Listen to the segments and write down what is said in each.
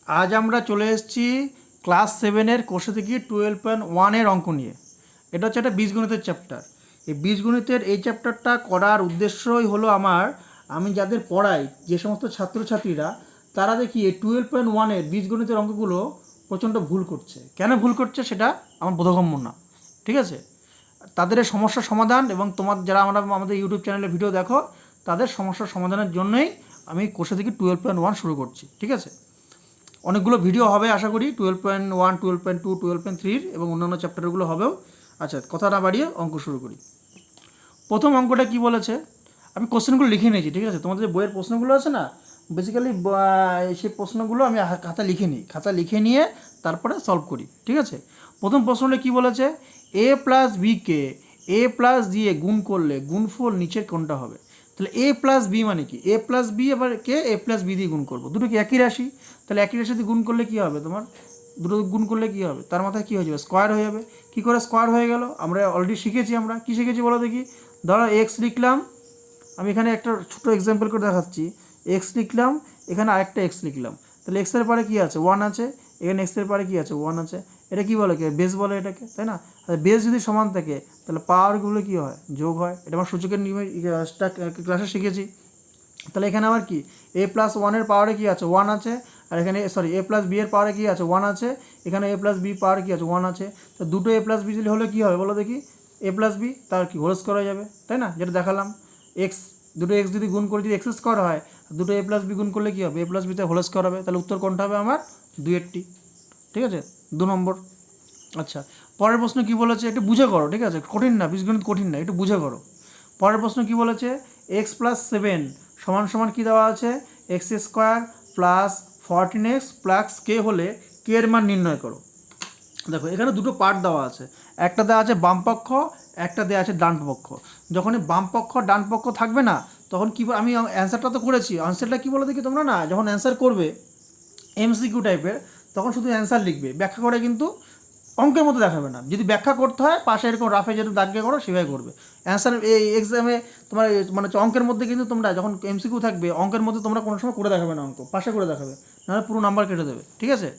আজ আমরা চলে এসেছি ক্লাস 7-এর কোষে থেকে 12.1-এর অঙ্ক নিয়ে। এটা হচ্ছে একটা বীজগণিতের চ্যাপ্টার। এই বীজগণিতের এই চ্যাপ্টারটা করার উদ্দেশ্যই হলো আমি যাদের পড়াই, যে সমস্ত ছাত্রছাত্রীরা তারা দেখি এই 12.1-এর বীজগণিতের অঙ্কগুলো প্রচণ্ড ভুল করছে। কেন ভুল করছে সেটা আমার বোধগম্য না, ঠিক আছে? তাদের এই সমস্যার সমাধান এবং যারা আমাদের ইউটিউব চ্যানেলে ভিডিও দেখো, তাদের সমস্যার সমাধানের জন্যই আমি কোষে থেকে 12.1 শুরু করছি, ঠিক আছে? অনেকগুলো ভিডিও হবে আশা করি, 12.1, 12.2, 12.3 এবং অন্যান্য চ্যাপ্টারগুলো হবেও। আচ্ছা, কথা না বাড়িয়ে অঙ্ক শুরু করি। প্রথম অঙ্কটা কি বলেছে, আমি কোশ্চেনগুলো লিখে নিয়েছি, ঠিক আছে? তোমাদের যে বইয়ের প্রশ্নগুলো আছে না, বেসিক্যালি সেই প্রশ্নগুলো আমি খাতা লিখে নিয়ে তারপরে সলভ করি, ঠিক আছে? প্রথম প্রশ্নটা কি বলেছে, এ প্লাস বিকে এ প্লাস দিয়ে গুণ করলে গুণফল নিচের কোনটা হবে? তাহলে এ প্লাস বি মানে কি, এ প্লাস বি এবার কে এ প্লাস বি দিয়ে গুণ করবো, দুটো কি একই রাশি? তাহলে একই রাশি দিয়ে গুণ করলে কী হবে, দুটো গুণ করলে কী হবে, তার মাথায় কী হয়ে যাবে, স্কোয়ার হয়ে যাবে। কী করে স্কোয়ার হয়ে গেল, আমরা অলরেডি শিখেছি। আমরা কী শিখেছি বলো দেখি? ধরো এক্স লিখলাম, আমি এখানে একটা ছোটো এক্সাম্পল করে দেখাচ্ছি। এক্স লিখলাম, এখানে আরেকটা এক্স লিখলাম, তাহলে এক্সের পরে কী আছে, 1 আছে, এখানে এক্সের পরে কী আছে, 1 আছে। এটা কী বলে, বেস বলে এটাকে, তাই না? বেস যদি সমান থাকে তাহলে পাওয়ারগুলো কী হয়, যোগ হয়। এটা আমার সূচকের নিয়মে ক্লাসে শিখেছি। তাহলে এখানে আমার কি এ প্লাস 1-এর পাওয়ারে কী আছে, 1 আছে, আর এখানে এ প্লাস বি এর পাওয়ারে কী আছে, 1 আছে, এখানে এ প্লাস বি পাওয়ারে কী আছে, 1 আছে। তো দুটো এ প্লাস বি হলে কী হবে বলো দেখি, এ প্লাস বি তার কি হোল স্কোয়ার হয়ে যাবে, তাই না? যেটা দেখালাম, দুটো এক্স যদি গুণ করে যদি এক্স স্কোয়ার হয়, দুটো এ প্লাস বি গুণ করলে কী হবে, এ প্লাস বিতে হোল স্কোয়ার হবে। তাহলে উত্তর কোনটা হবে আমার, 2-এরটি, ঠিক আছে? 2 নম্বর। আচ্ছা, পরের প্রশ্ন কি বলেছে, একটু বুঝে করো, ঠিক আছে? কঠিন না, বীজগণিত কঠিন না, একটু বুঝে করো। পরের প্রশ্ন কি বলেছে, এক্স প্লাস 7 সমান সমান কী দেওয়া আছে, X square plus 14x plus K হলে কে এর মান নির্ণয় করো। দেখো এখানে দুটো পার্ট দেওয়া আছে, একটা দেওয়া আছে বাম পক্ষ, একটা দেওয়া আছে ডান পক্ষ। যখনই বাম পক্ষ ডান পক্ষ থাকবে না, তখন কী, আমি অ্যান্সারটা তো করেছি, অ্যান্সারটা কী বলে দেখি তোমরা, না যখন অ্যান্সার করবে এমসিকিউ টাইপের, তখন শুধু অ্যান্সার লিখবে, ব্যাখ্যা করে কিন্তু অঙ্কের মতো দেখাবে না। যদি ব্যাখ্যা করতে হয় পাশে এরকম রাফে যেরকম দাগে করো সেভাবে করবে। অ্যান্সার এই এক্সামে তোমার মানে অঙ্কের মধ্যে কিন্তু তোমরা যখন এমসিকিউ থাকবে, অঙ্কের মধ্যে তোমরা কোনো সময় করে দেখাবে না, অঙ্ক পাশে করে দেখাবে, নাহলে পুরো নাম্বার কেটে দেবে, ঠিক আছে?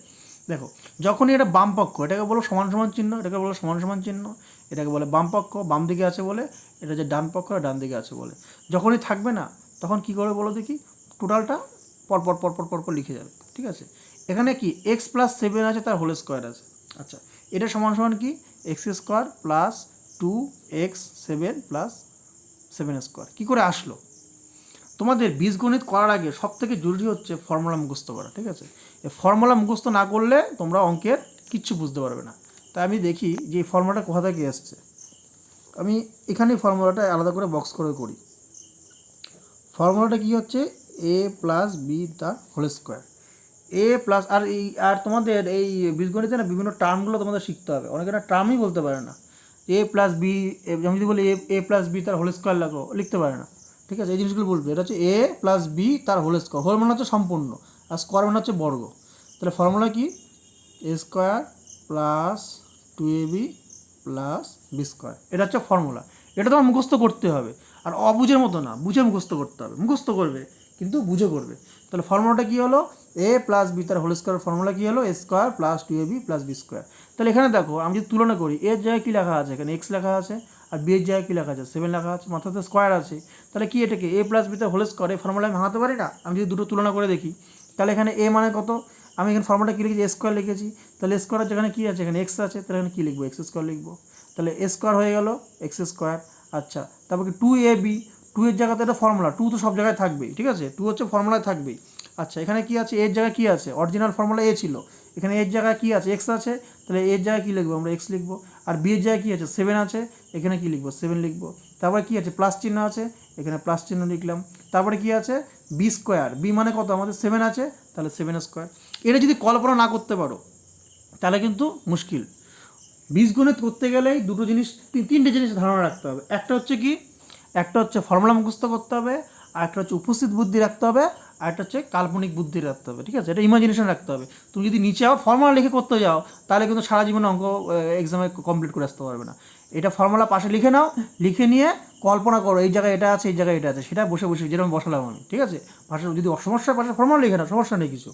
দেখো যখনই এটা বাম পক্ষ, এটাকে বলো সমান সমান চিহ্ন, এটাকে বলো সমান সমান চিহ্ন, এটাকে বলে বাম পক্ষ, বাম দিকে আছে বলে, এটা যে ডান পক্ষ ডান দিকে আছে বলে। যখনই থাকবে না তখন কী করে বলো দেখি, টোটালটা পরপর পরপর পরপর লিখে যাবে, ঠিক আছে? এখানে কি এক্স প্লাস 7 আছে, তার হোল স্কোয়ার আছে। আচ্ছা, এটা সমান সমান কি, X square plus 2x7 plus 7 square. কী করে আসলো? তোমাদের বীজগণিত করার আগে সব থেকে জরুরি হচ্ছে ফর্মুলা মুখস্থ করা, ঠিক আছে? এই ফর্মুলা মুখস্থ না করলে তোমরা অঙ্কের কিচ্ছু বুঝতে পারবে না। তাই আমি দেখি যে এই ফর্মুলাটা কোথা থেকে এসছে, আমি এখানেই ফর্মুলাটা আলাদা করে বক্স করে করি। ফর্মুলাটা কী হচ্ছে, এ প্লাস বি তার হোল স্কোয়ার। এ প্লাস আর তোমাদের এই বীজগণিতে না বিভিন্ন টার্মগুলো তোমাদের শিখতে হবে, অনেকে না টার্মই বলতে পারে না। এ প্লাস বি, আমি যদি বলি এ প্লাস বি তার হোল স্কোয়ার লিখতে পারে না, ঠিক আছে? এই জিনিসগুলো বলবে, এটা হচ্ছে এ প্লাস বি তার হোল স্কোয়ার, হোল মানে হচ্ছে সম্পূর্ণ, আর স্কোয়ার মানে হচ্ছে বর্গ। তাহলে ফর্মুলা কি, A square plus 2ab plus B square, এটা হচ্ছে ফর্মুলা। এটা তোমার মুখস্থ করতে হবে, আর অবুঝের মতো না, বুঝে মুখস্থ করতে হবে। মুখস্থ করবে কিন্তু বুঝে করবে। তাহলে ফর্মুলাটা কী হলো, এ প্লাস বি তার হোল স্কোয়ার, ফর্মুলা কী হলো, A square plus 2ab plus B square. তাহলে এখানে দেখো আমি যদি তুলনা করি, এর জায়গায় কী লেখা আছে, এখানে এক্স লেখা আছে, আর বি এর জায়গায় কী লেখা আছে, 7 লেখা আছে, মাথাতে স্কোয়ার আছে। তাহলে কি এটাকে এ প্লাস বি তার হোল স্কোয়ার, এই ফর্মুলা আমি ভাঙাতে পারি না? আমি যদি দুটো তুলনা করে দেখি, তাহলে এখানে এ মানে কত, আমি এখানে ফর্মুলাটা কী লিখেছি, এ স্কোয়ার লিখেছি। তাহলে স্কোয়ারের যেখানে কী আছে, এখানে এক্স আছে, তাহলে এখানে কী লিখবো, এক্স স্কোয়ার লিখবো। তাহলে এ স্কোয়ার হয়ে গেল এক্স স্কোয়ার। আচ্ছা, তারপর কি 2ab, 2 এর জায়গাতে এটা ফর্মুলা, 2 তো সব জায়গায় থাকবেই, ঠিক আছে? 2 হচ্ছে ফর্মুলায় থাকবেই। আচ্ছা, এখানে কি আছে, এর জায়গায় কী আছে, অরিজিনাল ফর্মুলা এ ছিল, এখানে এর জায়গায় কী আছে, এক্স আছে, তাহলে এর জায়গায় কী লিখবো, আমরা এক্স লিখবো। আর বি এর জায়গায় কী আছে, 7 আছে, এখানে কী লিখবো, 7 লিখবো। তারপরে কী আছে, প্লাস চিহ্ন আছে, এখানে প্লাস চিহ্ন লিখলাম। তারপরে কী আছে, বি স্কোয়ার, বি মানে কত, আমাদের 7 আছে, তাহলে 7 স্কোয়ার। এটা যদি কল্পনা না করতে পারো তাহলে কিন্তু মুশকিল। বীজগণিত করতে গেলেই দুটো জিনিস, তিনটে জিনিস ধারণা রাখতে হবে। একটা হচ্ছে কি, একটা হচ্ছে ফর্মুলা মুখস্থ করতে হবে, আর একটা হচ্ছে উপস্থিত বুদ্ধি রাখতে হবে, আর একটা হচ্ছে কাল্পনিক বুদ্ধি রাখতে হবে, ঠিক আছে? এটা ইমাজিনেশন রাখতে হবে। তুমি যদি নিচে আবার ফর্মুলা লিখে করতে যাও, তাহলে কিন্তু সারা জীবনে অঙ্ক এক্সামে কমপ্লিট করে আসতে পারবে না। এটা ফর্মুলা পাশে লিখে নাও, লিখে নিয়ে কল্পনা করো এই জায়গায় এটা আছে, এই জায়গায় এটা আছে, সেটা বসে বসে যেরকম বসালাম আমি, ঠিক আছে? পাশে যদি সমস্যার পাশে ফর্মুলা লিখে নাও, সমস্যা নেই কিছু।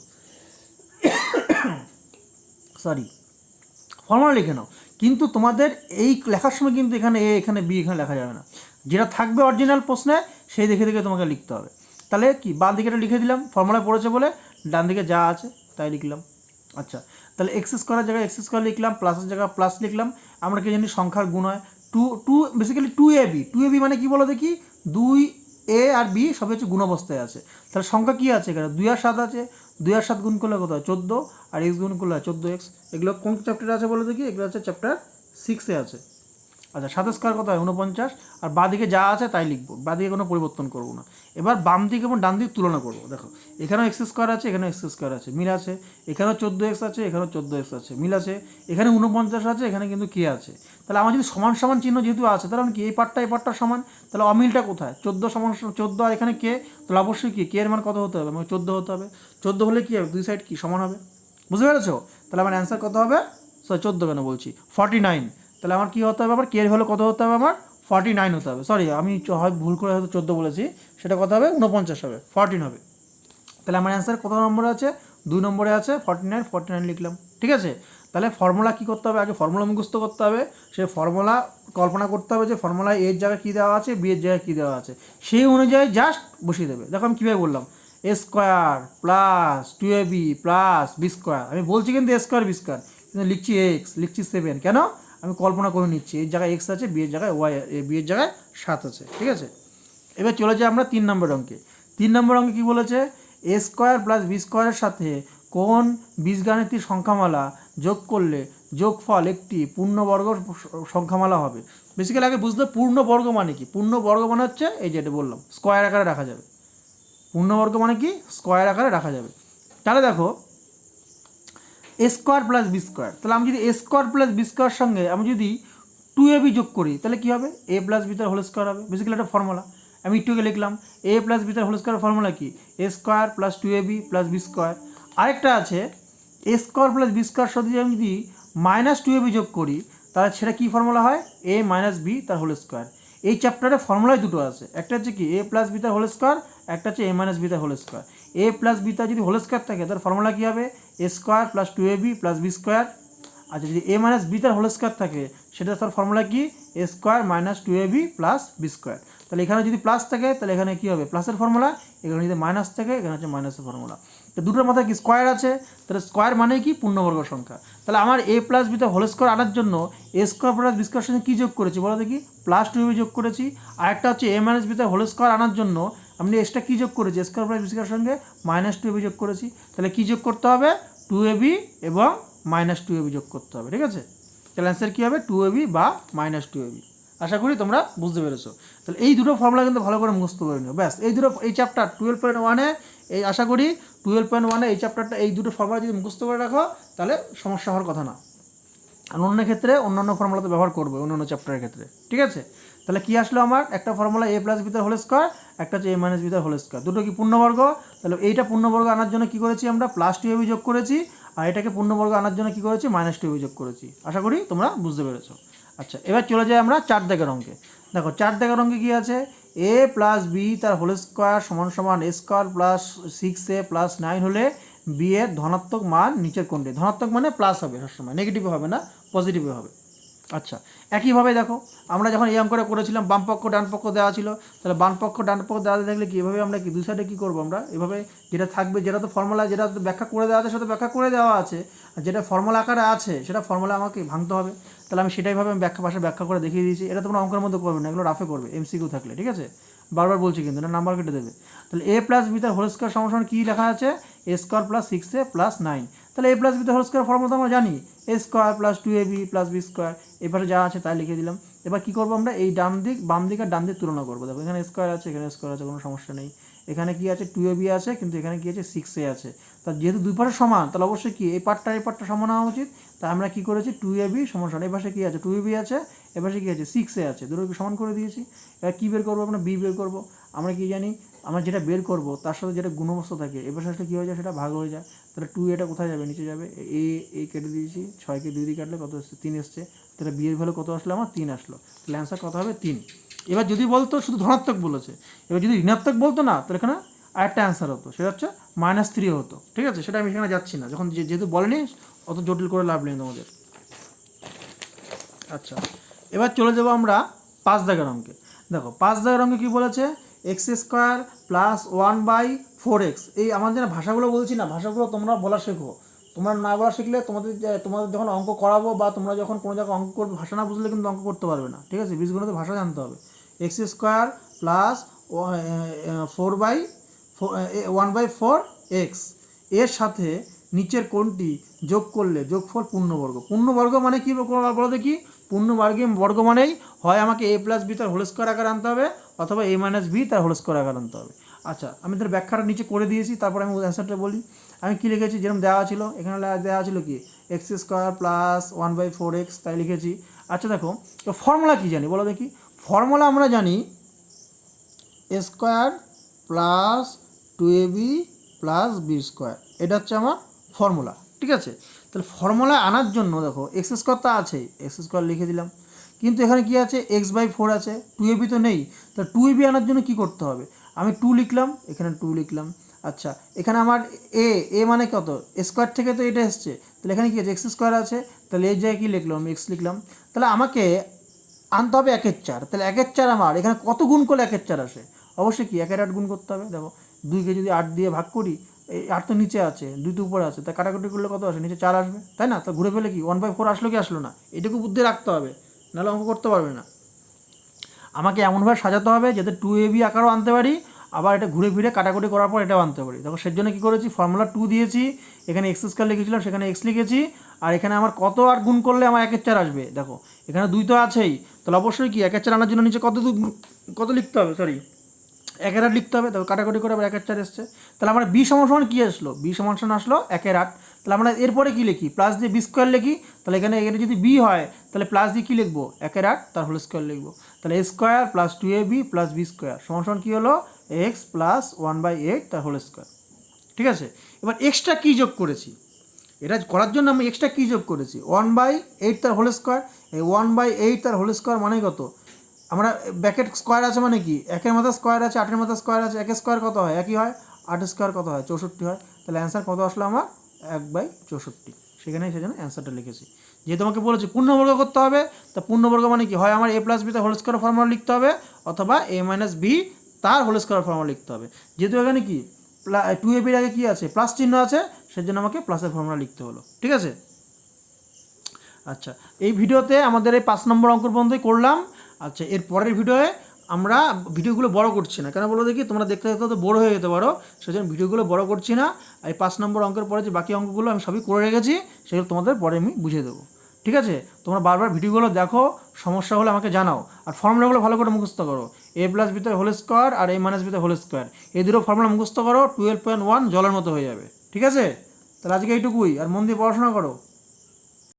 সরি ফর্মুলা লিখে নাও, কিন্তু তোমাদের এই লেখার সময় কিন্তু এখানে এ এখানে বি এখানে লেখা যাবে না, যেটা থাকবে অরিজিনাল প্রশ্নে সেই দেখে দেখে তোমাকে লিখতে হবে। তাহলে কি বাঁ দিকেটা লিখে দিলাম, ফর্মুলা পড়েছে বলে, ডান দিকে যা আছে তাই লিখলাম। আচ্ছা, তাহলে এক্স স্কোয়ারের জায়গায় এক্স স্কোয়ার লিখলাম, প্লাসের জায়গায় প্লাস লিখলাম। আমরা কি জানি সংখ্যার গুণ হয় two basically two A B মানে কি বলো দেখি, 2a আর b সবই হচ্ছে গুণ অবস্থায় আছে। তাহলে সংখ্যা কী আছে এখানে, 2 আর 7 আছে, 2 আর 7 গুণ করলে কত হয় 14, আর x গুণ করলে হয় 14x। এগুলো কোন চ্যাপ্টারে আছে বলো দেখি, এগুলো হচ্ছে চ্যাপ্টার 6-এ আছে। আচ্ছা, 7 স্কোয়ার কত হয় 49, আর বাঁ দিকে যা আছে তাই লিখবো, বাঁ দিকে কোনো পরিবর্তন করবো না। এবার বাম দিক এবং ডান দিক তুলনা করবো। দেখো এখানেও এক্স স্কোয়ার আছে, এখানেও এক্স স্কোয়ার আছে, মিল আছে। এখানেও 14x আছে, এখানেও 14x আছে, মিল আছে। এখানে 49 আছে, এখানে কিন্তু কে আছে। তাহলে আমার যদি সমান সমান চিহ্ন যেহেতু আছে, তাহলে আমি কি এই পার্টটা সমান, তাহলে অমিলটা কোথায়, 14 সমান 14 আর এখানে কে, তাহলে অবশ্যই কি কে এর মান কত হতে হবে, আমাকে 14 হতে হবে। 14 হলে কী হবে, দুই সাইড কি সমান হবে, বুঝতে পেরেছো? তাহলে আমার অ্যান্সার কত হবে, 14 কেন বলছি 49। তাহলে আমার কী হতে হবে, আবার কে এর ভ্যালু কত হতে হবে, আমার 49 হতে হবে। সরি, আমি হয় ভুল করে হয়তো 14 বলেছি, সেটা কত হবে 49 হবে, 14 হবে। তাহলে আমার অ্যান্সার কত নম্বরে আছে, 2 নম্বরে আছে, 49 লিখলাম। ঠিক আছে, তাহলে ফর্মুলা কী করতে হবে, আগে ফর্মুলা মুখস্থ করতে হবে, সেই ফর্মুলা কল্পনা করতে হবে যে ফর্মুলায় এর জায়গায় কী দেওয়া আছে, বি এর জায়গায় কী দেওয়া আছে, সেই অনুযায়ী জাস্ট বসিয়ে দেবে। দেখো আমি কীভাবে বললাম, A square plus 2ab plus B square, আমি বলছি কিন্তু এ স্কোয়ার বি স্কোয়ার, কিন্তু লিখছি এক্স, লিখছি 7, কেন, আমি কল্পনা করে নিচ্ছি এর জায়গায় এক্স আছে, বি এর জায়গায় ওয়াই, বি এর জায়গায় 7 আছে। ঠিক আছে, এবার চলে যাই আমরা 3 নম্বর অঙ্কে। 3 নম্বর অঙ্কে কী বলেছে, এ স্কোয়ার প্লাস বি স্কোয়ারের সাথে কোন বীজগাণিতিক সংখ্যামালা যোগ করলে যোগফল একটি পূর্ণবর্গ সংখ্যামালা হবে। বেসিক্যালি আগে বুঝতে পূর্ণবর্গ মানে কি, পূর্ণবর্গ মানে হচ্ছে এই যেটা বললাম স্কোয়ার আকারে রাখা যাবে। পূর্ণবর্গ মানে কি, স্কোয়ার আকারে রাখা যাবে। তাহলে দেখো A square plus B square, তাহলে আমি যদি A square plus B square সঙ্গে আমি যদি 2ab যোগ করি, তাহলে কী হবে, এ প্লাস বি তার হোল স্কোয়ার হবে। বেসিক্যালি একটা ফর্মুলা আমি একটুকে লিখলাম, এ প্লাস বি তার হোল স্কোয়ার ফর্মুলা কি, A square plus 2ab plus B square. আরেকটা আছে A square plus B square সাথে আমি যদি -2ab যোগ করি, তাহলে সেটা কী ফর্মুলা হয়, এ মাইনাস বি তার হোল স্কোয়ার। এই চ্যাপ্টারে ফর্মুলায় দুটো আছে, একটা হচ্ছে কি এ প্লাস বি তার হোল স্কোয়ার, একটা হচ্ছে এ মাইনাস বি তার whole square. A plus B তার যদি হোল স্কোয়ার থাকে তার ফর্মুলা কী হবে, A square plus 2ab plus B square. আচ্ছা, যদি এ মাইনাস বি তার হোল স্কোয়ার থাকে সেটা তার ফর্মুলা কি, A square minus 2ab plus B square. তাহলে এখানে যদি প্লাস থাকে তাহলে এখানে কী হবে, প্লাসের ফর্মুলা, এখানে যদি মাইনাস থাকে এখানে হচ্ছে মাইনাসের ফর্মুলা। তো দুটোর মাথায় কি স্কোয়ার আছে, তাহলে স্কোয়ার মানে কি পূর্ণবর্গ সংখ্যা। তাহলে আমার এ প্লাস বিতে হোল স্কোয়ার আনার জন্য এ স্কোয়ার প্লাস বি স্কোয়ার সঙ্গে কী যোগ করেছি বলো দেখি, প্লাস 2ab যোগ করেছি। আরেকটা হচ্ছে এ মাইনাস বিতে হোল স্কোয়ার আনার জন্য আমি এক্সট্রা কী যোগ করেছি, স্কোয়ার প্লাস বি স্কোয়ার সঙ্গে -2ab যোগ করেছি। তাহলে কী যোগ করতে হবে, 2ab এবং -2ab যোগ করতে হবে। ঠিক আছে, তাহলে অ্যান্সার কী হবে, 2ab বা -2ab। আশা করি তোমরা বুঝতে পেরেছো। তাহলে এই দুটো ফর্মুলা কিন্তু ভালো করে মুখস্থ করে নিও, ব্যাস। এই দুটো, এই চ্যাপ্টার 12.1-এ, এই আশা করি 12.1-এ এই চ্যাপ্টারটা, এই দুটো ফর্মুলা যদি মুখস্থ করে রাখো তাহলে সমস্যা হওয়ার কথা না। আর অন্য ক্ষেত্রে অন্যান্য ফর্মুলা তো ব্যবহার করবে অন্যান্য চ্যাপ্টারের ক্ষেত্রে। ঠিক আছে, তাহলে কী আসলো আমার, একটা ফর্মুলা এ প্লাস বি তার হোল স্কোয়ার, একটা হচ্ছে এ মাইনাস বি তার হোল স্কোয়ার, দুটো কি পূর্ণবর্গ। তাহলে এইটা পূর্ণবর্গ আনার জন্য কী করেছি আমরা, +2ab যোগ করেছি, আর এটাকে পূর্ণবর্গ আনার জন্য কী করেছি, -2ab যোগ করেছি। আশা করি তোমরা বুঝতে পেরেছো। আচ্ছা, এবার চলে যাই আমরা 4 দাগের অঙ্কে। দেখো 4 দাগের অঙ্কে কী আছে, এ প্লাস বি তার হোল স্কোয়ার সমান সমান এ স্কোয়ার প্লাস 6a প্লাস 9 হলে বি এর ধনাত্মক মান নিচের কোনটি। ধনাত্মক মানে প্লাস হবে সবসময়, নেগেটিভ হবে না, পজিটিভে হবে। আচ্ছা, একইভাবে দেখো আমরা যখন এই অঙ্কটা করেছিলাম বাম পক্ষ ডান পক্ষ দেওয়া ছিল, তাহলে বাম পক্ষ ডান পক্ষ দেওয়া থাকলে কি এভাবে আমরা কি দুই সাইডে কী করবো, আমরা এভাবে যেটা থাকবে, যেটা তো ফর্মুলা, যেটা তো ব্যাখ্যা করে দেওয়া আছে সেটা ব্যাখ্যা করে দেওয়া আছে, আর যেটা ফর্মুলা আকারে আছে সেটা ফর্মুলা আমাকে ভাঙতে হবে। তাহলে আমি সেটাইভাবে আমি ব্যাখ্যা করে দেখিয়ে দিয়েছি। এটা তোমরা অঙ্কের মধ্যে করবে না, এগুলো রাফে করবে, এমসিকিউ থাকলে। ঠিক আছে, বারবার বলছি কিন্তু না, নাম্বার কেটে দেবে। তাহলে এ প্লাস বি তার হোল স্কোয়ার সমান কী লেখা আছে, A square plus 6a plus 9। তাহলে এ প্লাস বি তার হোল স্কোয়ার ফর্মুলা তো আমরা জানি, A square plus 2ab plus B square. এবারে যা আছে তাই লিখে দিলাম। এবার কী করবো আমরা, এই ডান দিক বাম দিক আর ডান দিক তুলনা করবো। দেখো এখানে স্কোয়ার আছে, এখানে স্কোয়ার আছে, কোনো সমস্যা নেই। এখানে কি আছে, 2ab আছে, কিন্তু এখানে কি আছে, 6a আছে। তা যেহেতু দুই পাশে সমান, তাহলে অবশ্যই কি এই পার্টটা সমান হওয়া উচিত। তাই আমরা কী করেছি, 2ab সমান, এই পাশে কী আছে, 2ab আছে, এ পাশে কী আছে, 6a আছে, দুটোকে সমান করে দিয়েছি। এবার কী বের করবো, আমরা বি বের করবো। আমরা কি জানি, আমরা যেটা বের করবো তার সাথে যেটা গুণবস্ত থাকে এবার সাথে কী হয়ে যায়, সেটা ভাগ হয়ে যায়। তাহলে 2 এটা কোথায় যাবে, নিচে যাবে। এই কেটে দিয়েছি, 6কে 2 দিয়ে কাটলে কত আসছে, 3 এসছে। তাহলে বি এর ভ্যালু কত আসলো, আমার 3 আসলো। তাহলে অ্যান্সার কত হবে, 3। এবার যদি বলতো শুধু ধনাত্মক বলেছে, এবার যদি ঋণাত্মক বলতো না, তাহলে এখানে আরেকটা অ্যান্সার হতো, সেটা হচ্ছে -3 হতো। ঠিক আছে, সেটা আমি এখানে যাচ্ছি না, যখন যেহেতু বলেনি অত জটিল করে লাভ নেই তোমাদের। আচ্ছা, এবার চলে যাবো আমরা 5 দাগের অঙ্কে। দেখো 5 দাগের অঙ্কে কী বলেছে, x² + 1/4x। এই আমার যেন ভাষাগুলো বলছি না, ভাষাগুলো তোমরা বলা শেখো। তোমরা না বলা শিখলে তোমাদের যখন অঙ্ক করাবো বা তোমরা যখন কোনো জায়গায় অঙ্ক করবে, ভাষা না বুঝলে কিন্তু অঙ্ক করতে পারবে না। ঠিক আছে, বীজগণিতের ভাষা জানতে হবে। x² + 1/4x এর সাথে নিচের কোণটি যোগ করলে যোগফল পূর্ণবর্গ। পূর্ণবর্গ মানে কি বলো দেখি? পূর্ণবর্গ মানেই হয় আমাকে a + b তার হোল স্কোয়ার আকার আনতে হবে, অথবা a - b তার হোল স্কোয়ার আকার আনতে হবে। আচ্ছা, আমি তার ব্যাখ্যাটা নিচে করে দিয়েছি, তারপর আমি অ্যান্সারটা বলি। আমি কী লিখেছি, যেরকম দেওয়া ছিল এখানে দেওয়া ছিল কি x² + 1/4x, তাই লিখেছি। আচ্ছা দেখো, তো ফর্মুলা কী জানি বলো দেখি? ফর্মুলা আমরা জানি a² + 2ab + b², এটা হচ্ছে আমার ফর্মুলা। ঠিক আছে, তাহলে ফর্মুলা আনার জন্য দেখো x² তো আছেই, x² লিখে দিলাম, কিন্তু এখানে কি আছে, x/4 আছে, 2ab তো নেই। তাহলে 2ab আনার জন্য কি করতে হবে? আমি 2 লিখলাম, এখানে 2 লিখলাম। আচ্ছা, এখানে আমার a মানে কত, স্কোয়ার থেকে তো এটা এসছে, তাহলে এখানে কি আছে, x² আছে, তাহলে এর জায়গায় কী লিখলাম, x লিখলাম। তাহলে আমাকে আনতে হবে 1/4। তাহলে 1/4 আমার এখানে কত গুণ করলে 1/4 আসে? অবশ্যই কি 1/8 গুণ করতে হবে। দেখো 2কে যদি 8 দিয়ে ভাগ করি, এই 8 তো নিচে আছে, 2 তো উপরে আছে, তা কাটাকুটি করলে কত আসে, নিচে 4 আসবে, তাই না? তো ঘুরে ফেলে কি 1/4 আসলো কি আসলো না, এটুকু বুদ্ধি রাখতে হবে, নাহলে অঙ্ক করতে পারবে না। আমাকে এমনভাবে সাজাতে হবে যাতে 2ab আকারও আনতে পারি, আবার এটা ঘুরে ফিরে কাটাকুটি করার পর এটাও আনতে পারি। দেখো সেজন্য কী করেছি, ফর্মুলা 2 দিয়েছি, এখানে x² লিখেছিলাম, সেখানে x লিখেছি, আর এখানে আমার কত আর গুণ করলে আমার 1/4 আসবে। দেখো এখানে 2 তো আছেই, তাহলে অবশ্যই কি 1/4 আনার জন্য নিচে কত লিখতে হবে, 1/8 লিখতে হবে। তবে কাটাকুটি করে আবার 1/4 এসছে। তাহলে আমরা b সমান কী আসলো, b সমান আসলো 1/8। তাহলে আমরা এরপরে কী লিখি, প্লাস দিয়ে b² লিখি। তাহলে এখানে যদি b হয় তাহলে প্লাস দিয়ে কী লিখবো, 1/8 তার হোল স্কোয়ার লিখবো। তাহলে a² + 2ab + b² সমান কী হলো, x + 1/8 তার হোল স্কোয়ার। ঠিক আছে, এবার এক্সট্রা কী যোগ করেছি, এটা করার জন্য আমি এক্সট্রা কী যোগ করেছি, 1/8 তার হোল স্কোয়ার। এই 1/8 তার হোল স্কোয়ার মানে কত, আমরা ব্র্যাকেট স্কোয়ার আছে মানে কি, 1-এর মাথা স্কোয়ার আছে, 8-এর মাথা স্কোয়ার আছে, 1-এর স্কোয়ার কত হয়, একই হয়, 8-এর স্কোয়ার কত হয়, 64 হয়। তাহলে অ্যান্সার কত আসলো আমার, 1/64। সেজন্য অ্যান্সারটা লিখেছি। যেহেতু আমাকে বলেছি পূর্ণবর্গ করতে হবে, তা পূর্ণবর্গ মানে কি, হয় আমার a + b তার হোল স্কোয়ার ফর্মুলা লিখতে হবে, অথবা a - b তার হোল স্কোয়ার ফর্মুলা লিখতে হবে। যেহেতু এখানে কি 2ab এর আগে কী আছে, প্লাস চিহ্ন আছে, সেজন্য আমাকে প্লাসের ফর্মুলা লিখতে হলো। ঠিক আছে, আচ্ছা এই ভিডিওতে আমাদের এই 5 নম্বর অঙ্ক পর্যন্তই করলাম। আচ্ছা, এর পরের ভিডিওয়ে আমরা ভিডিওগুলো বড় করছি না, কেন বলো দেখি, তোমরা দেখতে দেখতে তো বোর হয়ে যেতে পারো, সেজন্য ভিডিওগুলো বড় করছি না। এই 5 নম্বর অঙ্কের পরে যে বাকি অঙ্কগুলো আমি সবই করে রেখেছি, সেগুলো তোমাদের পরে আমি বুঝিয়ে দেবো। ঠিক আছে, তোমরা বারবার ভিডিওগুলো দেখো, সমস্যা হলে আমাকে জানাও, আর ফর্মুলাগুলো ভালো করে মুখস্থ করো। a + b তার হোল স্কোয়ার আর a - b তার হোল স্কোয়ার, এই দুটো ফর্মুলা মুখস্থ করো, 12.1 জলের মতো হয়ে যাবে। ঠিক আছে, তাহলে আজকে এইটুকুই, আর মন দিয়ে পড়াশোনা করো।